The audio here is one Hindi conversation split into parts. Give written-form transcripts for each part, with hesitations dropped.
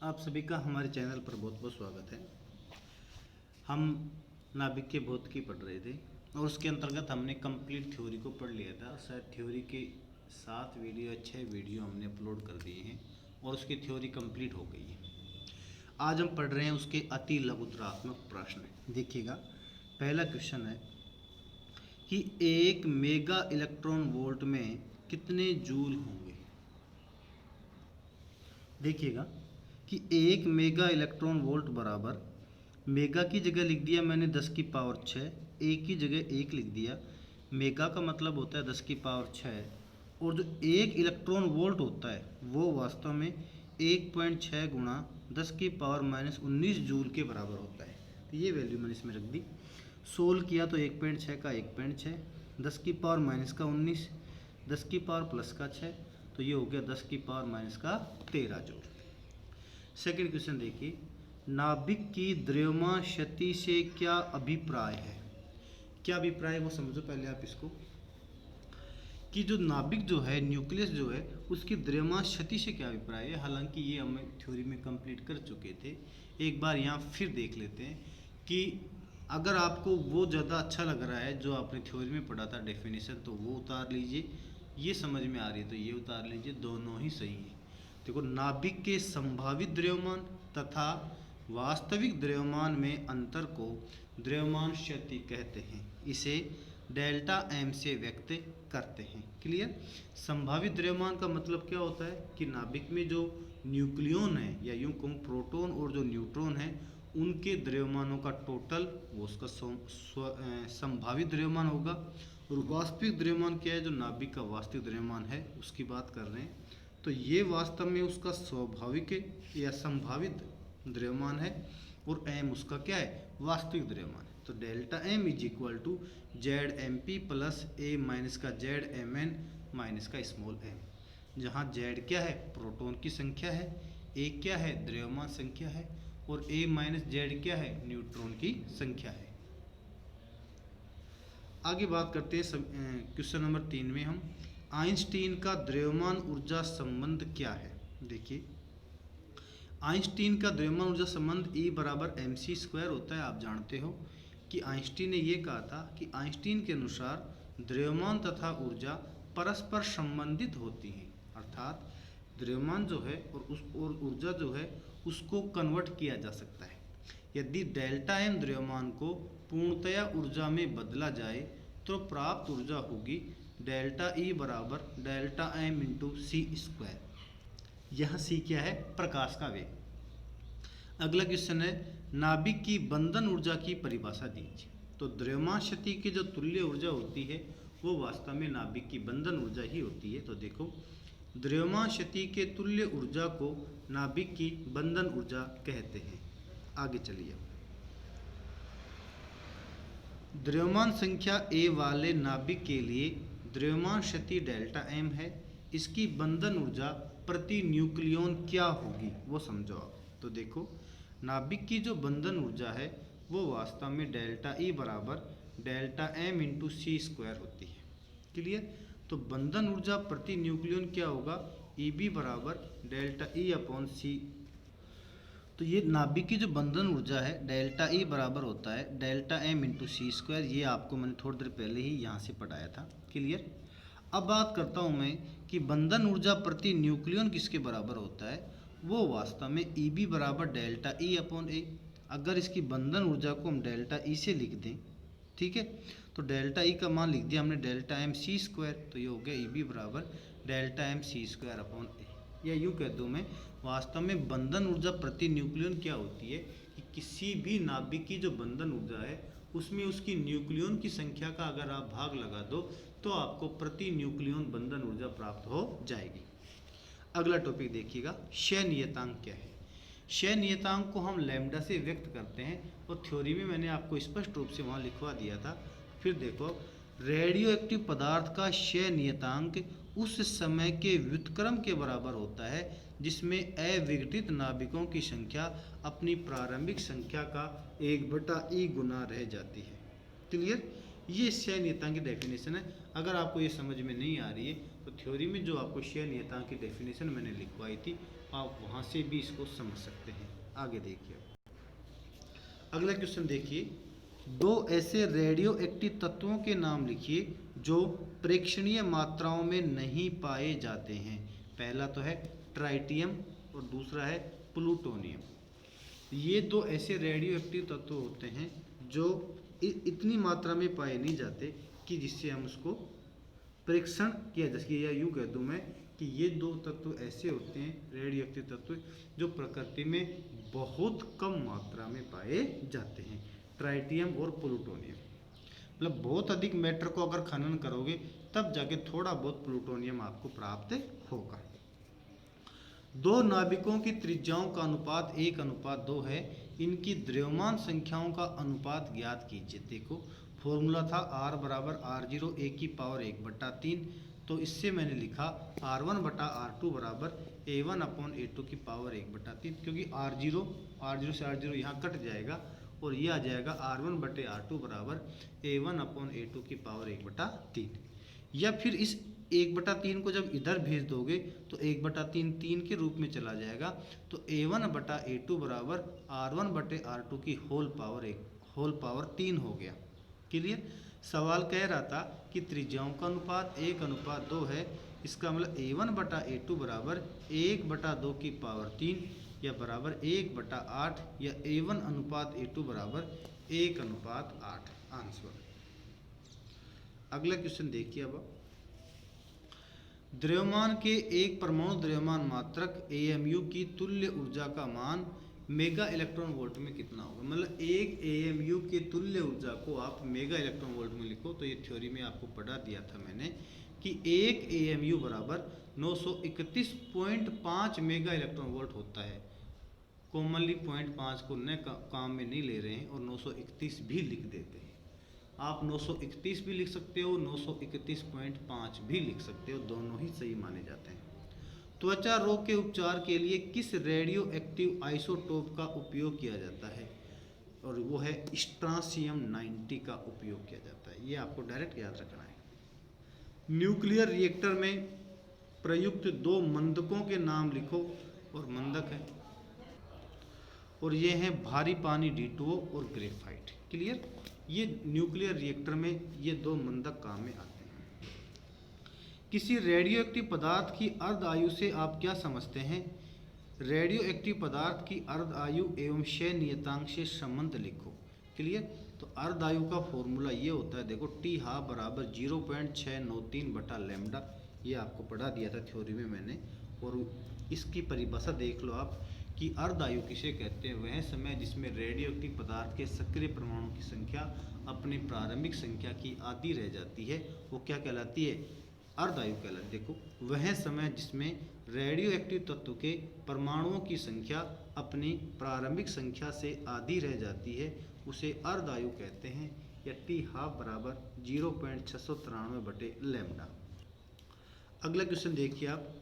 आप सभी का हमारे चैनल पर बहुत बहुत स्वागत है। हम नाभिक के भौतिकी पढ़ रहे थे और उसके अंतर्गत हमने कंप्लीट थ्योरी को पढ़ लिया था। शायद थ्योरी के 7 वीडियो 6 वीडियो हमने अपलोड कर दिए हैं और उसकी थ्योरी कंप्लीट हो गई है। आज हम पढ़ रहे हैं उसके अति लघुतरात्मक प्रश्न। देखिएगा, पहला क्वेश्चन है कि एक मेगा इलेक्ट्रॉन वोल्ट में कितने जूल होंगे। देखिएगा कि एक मेगा इलेक्ट्रॉन वोल्ट बराबर, मेगा की जगह लिख दिया मैंने 10 की पावर 6, एक की जगह 1 लिख दिया। मेगा का मतलब होता है 10 की पावर 6 और जो एक इलेक्ट्रॉन वोल्ट होता है वो वास्तव में 1.6 गुणा 10 की पावर -19 जूल के बराबर होता है। तो ये वैल्यू मैंने इसमें रख दी। सोल्व किया तो 1.6 का 1.6, 10 की पावर माइनस का 19, 10 की पावर प्लस का 6, तो ये हो गया 10 की पावर माइनस का 13 जूल। सेकंड क्वेश्चन देखिए, नाभिक की द्रव्यमान क्षति से क्या अभिप्राय है। क्या अभिप्राय है वो समझो पहले आप इसको, कि जो नाभिक जो है, न्यूक्लियस जो है, उसकी द्रव्यमान क्षति से क्या अभिप्राय है। हालांकि ये हम थ्योरी में कंप्लीट कर चुके थे। एक बार यहाँ फिर देख लेते हैं कि अगर आपको वो ज़्यादा अच्छा लग रहा है जो आपने थ्योरी में पढ़ा था डेफिनेशन, तो वो उतार लीजिए। ये समझ में आ रही है तो ये उतार लीजिए, दोनों ही सही है। देखो, नाभिक के संभावित द्रव्यमान तथा वास्तविक द्रव्यमान में अंतर को द्रव्यमान क्षति कहते हैं। इसे डेल्टा एम से व्यक्त करते हैं। क्लियर। संभावित द्रव्यमान का मतलब क्या होता है कि नाभिक में जो न्यूक्लियन है, या यूं कहूँ प्रोटॉन और जो न्यूट्रॉन है, उनके द्रव्यमानों का टोटल वो उसका संभावित द्रव्यमान होगा। और वास्तविक द्रव्यमान क्या है, जो नाभिक का वास्तविक द्रव्यमान है उसकी बात कर रहे हैं। तो ये वास्तव में उसका स्वाभाविक या संभावित द्रव्यमान है और एम उसका क्या है, वास्तविक द्रव्यमान है। तो delta M is equal to Z M P plus A minus का जेड एम एन माइनस का स्मॉल एम, जहाँ जेड क्या है, प्रोटॉन की संख्या है, ए क्या है, द्रव्यमान संख्या है, और ए माइनस जेड क्या है, न्यूट्रॉन की संख्या है। आगे बात करते हैं क्वेश्चन नंबर 3 में हम, आइंस्टीन का द्रव्यमान ऊर्जा संबंध क्या है। देखिए, आइंस्टीन का द्रव्यमान ऊर्जा संबंध E बराबर mc² होता है। आप जानते हो कि आइंस्टीन ने ये कहा था कि आइंस्टीन के अनुसार द्रव्यमान तथा ऊर्जा परस्पर संबंधित होती हैं। अर्थात द्रव्यमान जो है और ऊर्जा जो है उसको कन्वर्ट किया जा सकता है। यदि डेल्टा एम द्रव्यमान को पूर्णतया ऊर्जा में बदला जाए तो प्राप्त ऊर्जा होगी डेल्टा ई बराबर डेल्टा एम इंटू c²। यह c क्या है, प्रकाश का वेग। अगला क्वेश्चन है, नाभिक की बंधन ऊर्जा की परिभाषा दीजिए। तो द्रव्यमान शक्ति की जो तुल्य ऊर्जा होती है वो वास्तव में नाभिक की बंधन ऊर्जा ही होती है। तो देखो, द्रव्यमान शक्ति के तुल्य ऊर्जा को नाभिक की बंधन ऊर्जा कहते हैं। आगे चलिए, द्रव्यमान संख्या ए वाले नाभिक के लिए द्रव्यमान शक्ति डेल्टा एम है। इसकी बंधन ऊर्जा प्रति न्यूक्लियन क्या होगी वो समझो आप। तो देखो, नाभिक की जो बंधन ऊर्जा है वो वास्तव में डेल्टा ई बराबर डेल्टा एम इंटू c² होती है। क्लियर। तो बंधन ऊर्जा प्रति न्यूक्लियन क्या होगा, ई बी बराबर डेल्टा ई अपॉन सी। तो ये नाभिक की जो बंधन ऊर्जा है डेल्टा ई बराबर होता है डेल्टा एम इंटू c²। ये आपको मैंने थोड़ी देर पहले ही यहाँ से पढ़ाया था। क्लियर। अब बात करता हूँ मैं कि बंधन ऊर्जा प्रति न्यूक्लियन किसके बराबर होता है। वो वास्तव में ई बी बराबर डेल्टा ई अपॉन ए। अगर इसकी बंधन ऊर्जा को हम डेल्टा ई से लिख दें, ठीक है, तो डेल्टा ई का मान लिख दिया हमने डेल्टा एम c²। तो ये हो गया ई बी बराबर डेल्टा एम c² अपॉन ए। या यूँ कह दूँ मैं, वास्तव में बंधन ऊर्जा प्रति न्यूक्लियन क्या होती है कि किसी भी नाभिक की जो बंधन ऊर्जा है उसमें उसकी न्यूक्लियन की संख्या का अगर आप भाग लगा दो तो आपको प्रति न्यूक्लियन बंधन ऊर्जा प्राप्त हो जाएगी। अगला टॉपिक देखिएगा, क्षय नियतांक क्या है। क्षय नियतांक को हम लैम्डा से व्यक्त करते हैं और थ्योरी में मैंने आपको स्पष्ट रूप से वहाँ लिखवा दिया था। फिर देखो, रेडियो एक्टिव पदार्थ का क्षय नियतांक उस समय के व्युत्क्रम के बराबर होता है जिसमें अविघटित नाभिकों की संख्या अपनी प्रारंभिक संख्या का 1/e गुना रह जाती है। क्लियर। ये क्षय नियतांक की डेफिनेशन है। अगर आपको ये समझ में नहीं आ रही है तो थ्योरी में जो आपको क्षय नियतांक की डेफिनेशन मैंने लिखवाई थी आप वहाँ से भी इसको समझ सकते हैं। आगे देखिए, अगला क्वेश्चन देखिए, दो ऐसे रेडियो एक्टिव तत्वों के नाम लिखिए जो प्रेक्षणीय मात्राओं में नहीं पाए जाते हैं। पहला तो है ट्राइटियम और दूसरा है प्लूटोनियम। ये दो ऐसे रेडियो एक्टिव तत्व होते हैं जो इतनी मात्रा में पाए नहीं जाते कि जिससे हम उसको परीक्षण किया जा सके, या यूँ कह दूँ मैं कि ये दो तत्व ऐसे होते हैं रेडियो एक्टिव तत्व जो प्रकृति में बहुत कम मात्रा में पाए जाते हैं, ट्राइटियम और प्लूटोनियम। मतलब बहुत अधिक मैटर को अगर खनन करोगे तब जाके थोड़ा बहुत प्लूटोनियम आपको प्राप्त होगा। दो नाभिकों की त्रिज्याओं का अनुपात 1:2 है। इनकी द्रव्यमान संख्याओं का अनुपात ज्ञात कीजिए। देखो फॉर्मूला था R बराबर R0 1 की पावर 1/3, तो इससे मैंने लिखा R1/R2 बराबर A1/A2 की पावर 1/3, क्योंकि R0 से R0 यहाँ कट जाएगा और ये आ जाएगा R1/R2 बराबर A1/A2 की पावर 1/3। या फिर इस 1/3 को जब इधर भेज दोगे तो 1/3 3 के रूप में चला जाएगा, तो A1/A2 बराबर R1/R2 की होल पावर 3 हो गया। क्लियर। सवाल कह रहा था कि त्रिज्याओं का अनुपात 1:2 है, इसका मतलब A1/A2 बराबर 1/2 की पावर 3 या बराबर 1/8 या A1:A2 बराबर 1:8 आंसर। अगला क्वेश्चन देखिए, अब द्रव्यमान के एक परमाणु द्रव्यमान मात्रक AMU की तुल्य ऊर्जा का मान मेगा इलेक्ट्रॉन वोल्ट में कितना होगा। मतलब एक AMU के तुल्य ऊर्जा को आप मेगा इलेक्ट्रॉन वोल्ट में लिखो तो ये थ्योरी में आपको पढ़ा दिया था मैंने कि एक AMU बराबर 931.5 मेगा इलेक्ट्रॉन वोल्ट होता है। कॉमनली 0.5 को न काम में नहीं ले रहे हैं और 931 भी लिख देते हैं। आप 931 भी लिख सकते हो, 931.5 भी लिख सकते हो, दोनों ही सही माने जाते हैं। त्वचा रोग के उपचार के लिए किस रेडियो एक्टिव आइसोटोप का उपयोग किया जाता है, और वो है स्ट्रांसियम 90 का उपयोग किया जाता है। ये आपको डायरेक्ट याद रखना है। न्यूक्लियर रिएक्टर में प्रयुक्त दो मंदकों के नाम लिखो, और मंदक है और ये है भारी पानी D2O और ग्रेफाइट। क्लियर। ये न्यूक्लियर रिएक्टर में ये दो मंदक काम में आते हैं। किसी रेडियो एक्टिव पदार्थ की अर्ध आयु से आप क्या समझते हैं। रेडियो एक्टिव पदार्थ की अर्ध आयु एवं क्षय नियतांक से संबंध लिखो। क्लियर। तो अर्ध आयु का फॉर्मूला ये होता है, देखो T½ बराबर 0.693 बटा लैम्डा। ये आपको पढ़ा दिया था थ्योरी में मैंने, और इसकी परिभाषा देख लो आप कि अर्ध आयु किसे कहते हैं। वह समय जिसमें रेडियो एक्टिव पदार्थ के सक्रिय परमाणु की संख्या अपनी प्रारंभिक संख्या की आधी रह जाती है, वो क्या कहलाती है, अर्ध आयु कहलाती है। देखो वह समय जिसमें रेडियो एक्टिव तत्व के परमाणुओं की संख्या अपनी प्रारंभिक संख्या से आधी रह जाती है, उसे अर्ध आयु कहते हैं, या T½ बराबर 0.693 बटे लैम्डा। अगला क्वेश्चन देखिए आप,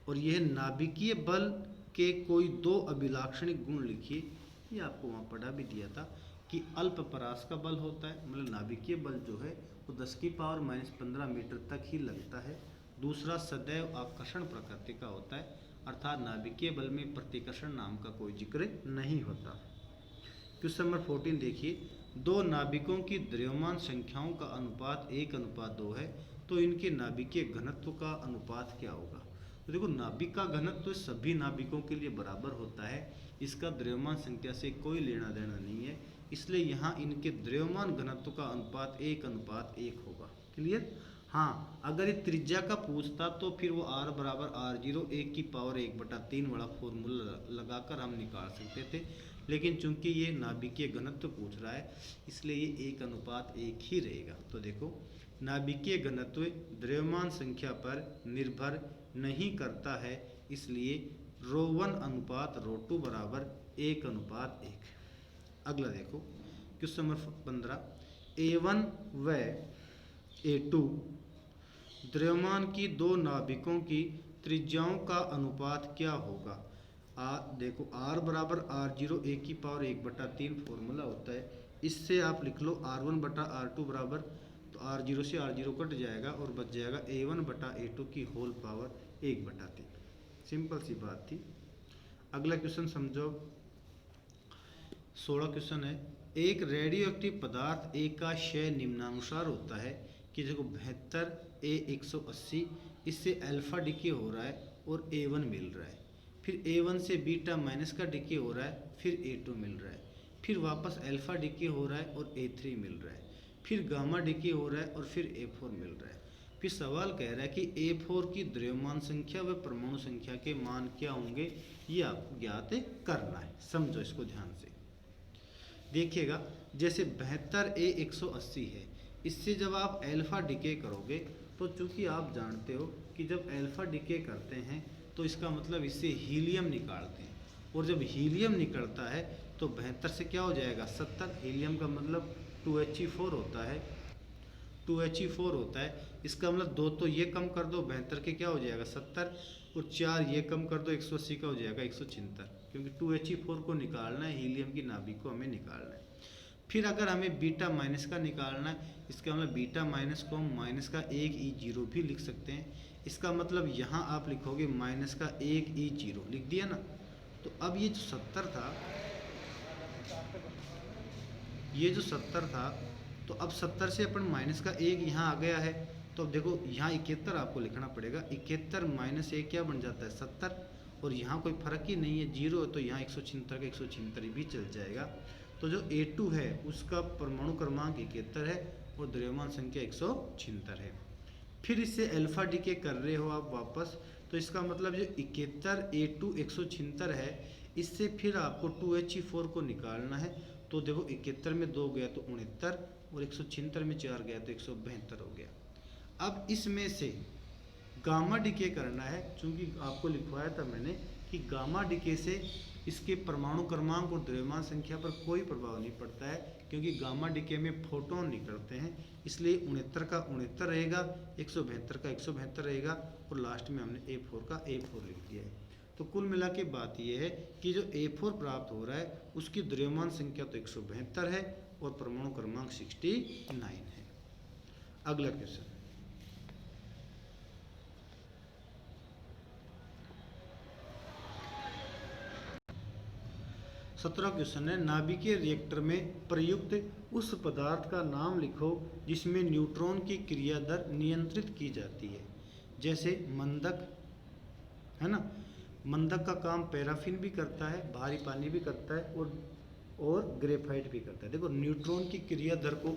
और यह नाभिकीय बल के कोई दो अभिलाक्षणिक गुण लिखिए। ये आपको वहाँ पढ़ा भी दिया था कि अल्प परास का बल होता है, मतलब नाभिकीय बल जो है वो 10 की पावर -15 मीटर तक ही लगता है। दूसरा सदैव आकर्षण प्रकृति का होता है, अर्थात नाभिकीय बल में प्रतिकर्षण नाम का कोई जिक्र नहीं होता। क्वेश्चन नंबर 14 देखिए, दो नाभिकों की द्रव्यमान संख्याओं का अनुपात 1:2 है, तो इनके नाभिकीय घनत्व का अनुपात क्या होगा। तो देखो नाभिक का घनत्व सभी नाभिकों के लिए बराबर होता है, इसका द्रव्यमान संख्या से कोई लेना देना नहीं है, इसलिए यहाँ इनके द्रव्यमान घनत्व का अनुपात 1:1 होगा। क्लियर। हाँ, अगर ये त्रिज्या का पूछता तो फिर वो R बराबर R0 1 की पावर 1/3 वाला फॉर्मूला लगाकर हम निकाल सकते थे, लेकिन चूंकि ये नाभिकीय घनत्व पूछ रहा है इसलिए ये 1:1 ही रहेगा। तो देखो नाभिकीय घनत्व द्रव्यमान संख्या पर निर्भर नहीं करता है, इसलिए ρ1 अनुपात ρ2 बराबर 1:1। अगला देखो क्वेश्चन नंबर 15, A1 व A2 द्रव्यमान की दो नाभिकों की त्रिज्याओं का अनुपात क्या होगा। देखो R बराबर R0 1 की पावर 1/3 फॉर्मूला होता है, इससे आप लिख लो R1/R2 बराबर, तो R0 से R0 कट जाएगा और बच जाएगा A1/A2 की होल पावर 1/3। सिंपल सी बात थी। अगला क्वेश्चन समझो, 16 क्वेश्चन है। एक रेडियो एक्टिव पदार्थ ए का क्षय निम्नानुसार होता है कि देखो 72 ए 180, इससे अल्फा डिके हो रहा है और A1 मिल रहा है, फिर A1 से बीटा माइनस का डिके हो रहा है, फिर A2 मिल रहा है, फिर वापस अल्फा डिके हो रहा है और A3 मिल रहा है, फिर गामा डिके हो रहा है और फिर A4 मिल रहा है। फिर सवाल कह रहा है कि A4 की द्रव्यमान संख्या व परमाणु संख्या के मान क्या होंगे, ये आपको ज्ञात करना है। समझो इसको ध्यान से, देखिएगा जैसे 72 ए 180 है, इससे जब आप अल्फा डिके करोगे तो चूंकि आप जानते हो कि जब अल्फा डिके करते हैं तो इसका मतलब इससे हीलियम निकालते हैं, और जब हीलियम निकलता है तो 72 से क्या हो जाएगा 70, हीलियम का मतलब 2He4 होता है, 2He4 होता है। इसका मतलब 2 तो ये कम कर दो 72 के क्या हो जाएगा 70, और 4 ये कम कर दो 180 का हो जाएगा 176, क्योंकि 2He4 को निकालना है, हीलियम की नाभिक को हमें निकालना है। फिर अगर हमें बीटा माइनस का निकालना है, इसका मतलब बीटा माइनस को हम माइनस का 1E0 भी लिख सकते हैं। इसका मतलब यहाँ आप लिखोगे माइनस का 1E0 लिख दिया ना। तो अब ये जो 70 था, ये जो 70 था, तो अब 70 से अपन माइनस का 1 यहाँ आ गया है, तो अब देखो यहाँ 71 आपको लिखना पड़ेगा। 71 माइनस 1 क्या बन जाता है 70, और यहाँ कोई फर्क ही नहीं है, 0 है, तो यहाँ 176 का 176 भी चल जाएगा। तो जो A2 है उसका परमाणु क्रमांक 71 है और द्रव्यमान संख्या 176 है। फिर इससे अल्फा डिके कर रहे हो आप वापस, तो इसका मतलब जो 71 A2 176 है, इससे फिर आपको 2He4 को निकालना है। तो देखो 71 में 2 गया तो 69, और 176 में 4 गया तो 172 हो गया। अब इसमें से गामा डिके करना है, चूंकि आपको लिखवाया था मैंने कि गामा डिके से इसके परमाणु क्रमांक और द्रव्यमान संख्या पर कोई प्रभाव नहीं पड़ता है, क्योंकि गामा डिके में फोटोन निकलते हैं, इसलिए 69 का 69 रहेगा, 172 का 172 रहेगा, और लास्ट में हमने A4 का A4 लिख दिया है। तो कुल मिला के बात यह है कि जो A4 प्राप्त हो रहा है उसकी द्रव्यमान संख्या तो 172 है और परमाणु क्रमांक 69 है। अगला क्वेश्चन, सत्रह क्वेश्चन है। नाभिकीय रिएक्टर में प्रयुक्त उस पदार्थ का नाम लिखो जिसमें न्यूट्रॉन की क्रिया दर नियंत्रित की जाती है। जैसे मंदक है ना, मंदक का काम पैराफिन भी करता है, भारी पानी भी करता है, और ग्रेफाइट भी करता है। देखो न्यूट्रॉन की क्रिया दर को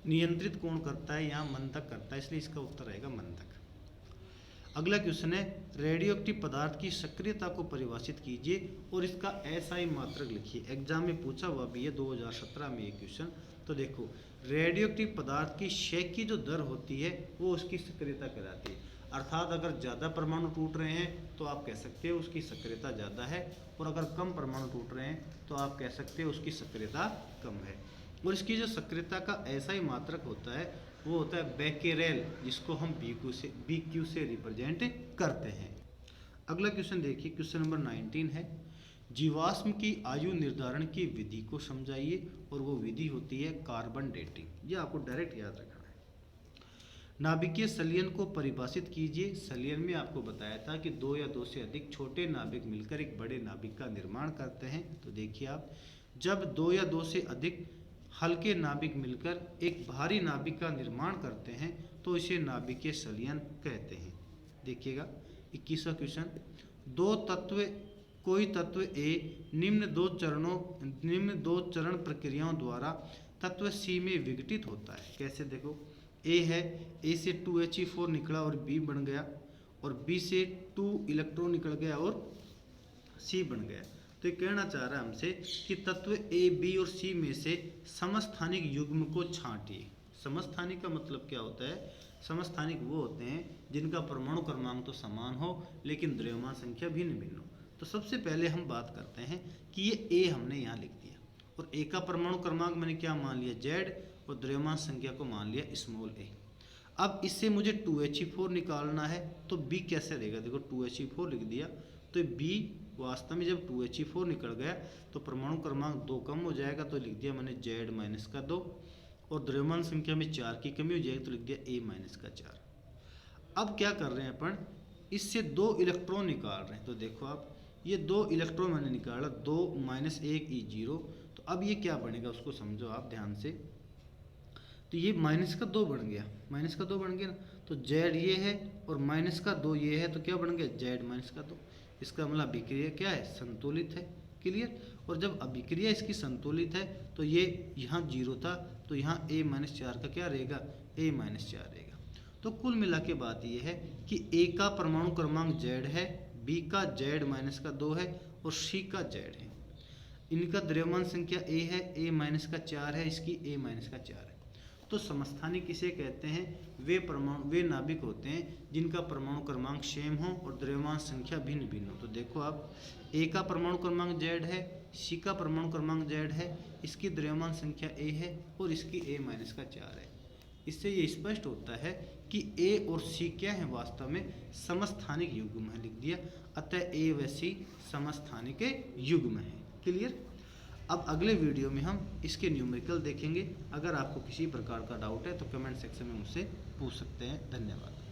नियंत्रित कौन करता है, यहाँ मंदक करता है, इसलिए इसका उत्तर आएगा मंदक। अगला क्वेश्चन है, रेडियो एक्टिव पदार्थ की सक्रियता को परिभाषित कीजिए और इसका SI मात्रक लिखिए। एग्जाम में पूछा हुआ भी है 2017 में ये क्वेश्चन। तो देखो रेडियो एक्टिव पदार्थ की क्षय की जो दर होती है वो उसकी सक्रियता कहलाती है। अर्थात अगर ज़्यादा परमाणु टूट रहे हैं तो आप कह सकते हो उसकी सक्रियता ज़्यादा है, और अगर कम परमाणु टूट रहे हैं तो आप कह सकते हो उसकी सक्रियता कम है। और इसकी जो सक्रियता का SI मात्रक होता है वो होता है बेकेरेल, जिसको हम BQ से रिप्रेजेंट करते हैं। अगला क्वेश्चन देखिए, क्वेश्चन नंबर 19 है। जीवाश्म की आयु निर्धारण की विधि को समझाइए, और वो विधि होती है कार्बन डेटिंग। ये आपको डायरेक्ट याद रखना है। नाभिकीय संलयन को परिभाषित कीजिए। संलयन में आपको बताया था कि 2 या 2 से अधिक छोटे नाभिक मिलकर एक बड़े नाभिक का निर्माण करते हैं। तो देखिए आप, जब 2 या 2 से अधिक हल्के नाभिक मिलकर एक भारी नाभिक का निर्माण करते हैं तो इसे नाभिकीय संलयन कहते हैं। देखिएगा 21वां क्वेश्चन, कोई तत्व A निम्न दो चरण प्रक्रियाओं द्वारा तत्व C में विघटित होता है। कैसे, देखो A है, A से 2He4 निकला और B बन गया, और B से 2 इलेक्ट्रॉन निकल गया और C बन गया। तो ये कहना चाह रहा है हमसे कि तत्व A, B और C में से समस्थानिक युग्म को छांटिए। समस्थानिक का मतलब क्या होता है, समस्थानिक वो होते हैं जिनका परमाणु क्रमांक तो समान हो लेकिन द्रव्यमान संख्या भिन्न भिन्न हो। तो सबसे पहले हम बात करते हैं कि ये A हमने यहाँ लिख दिया, और A का परमाणु क्रमांक मैंने क्या मान लिया Z, और द्रव्यमान संख्या को मान लिया स्मॉल a। अब इससे मुझे 2He4 निकालना है, तो B कैसे रहेगा, देखो 2He4 लिख दिया, तो B वास्तव में जब 2He4 निकल गया तो परमाणु क्रमांक 2 कम हो जाएगा, तो लिख दिया मैंने Z माइनस का 2, और द्रव्यमान संख्या में 4 की कमी हो जाएगी तो लिख दिया A माइनस का 4। अब क्या कर रहे हैं अपन, इससे 2 इलेक्ट्रॉन निकाल रहे हैं। तो देखो आप, ये 2 इलेक्ट्रॉन मैंने निकाला, 2 - 1 E0। तो अब ये क्या बनेगा उसको समझो आप ध्यान से। तो ये -2 बन गया, -2 बन गया ना। तो Z ये है और -2 ये है, तो क्या बन गया Z -2। इसका मतलब अभिक्रिया क्या है, संतुलित है। क्लियर। और जब अभिक्रिया इसकी संतुलित है तो ये यहाँ 0 था, तो यहाँ A-4 का क्या रहेगा, A-4 रहेगा। तो कुल मिला के बात ये है कि A का परमाणु क्रमांक Z है, B का Z-2 है और C का Z है। इनका द्रव्यमान संख्या A है, A-4 है, इसकी A-4 है। तो समस्थानिक किसे कहते हैं, वे नाभिक होते हैं जिनका परमाणु क्रमांक सेम हो और द्रव्यमान संख्या भिन्न भिन्न हो। तो देखो आप, A का परमाणु क्रमांक Z है, C का परमाणु क्रमांक Z है, इसकी द्रव्यमान संख्या A है और इसकी A-4 है। इससे ये स्पष्ट होता है कि A और C क्या है, वास्तव में समस्थानिक युग्म है, लिख दिया। अतः A व C समस्थानिक युग्म है। क्लियर। अब अगले वीडियो में हम इसके न्यूमेरिकल देखेंगे। अगर आपको किसी प्रकार का डाउट है तो कमेंट सेक्शन में मुझसे पूछ सकते हैं। धन्यवाद।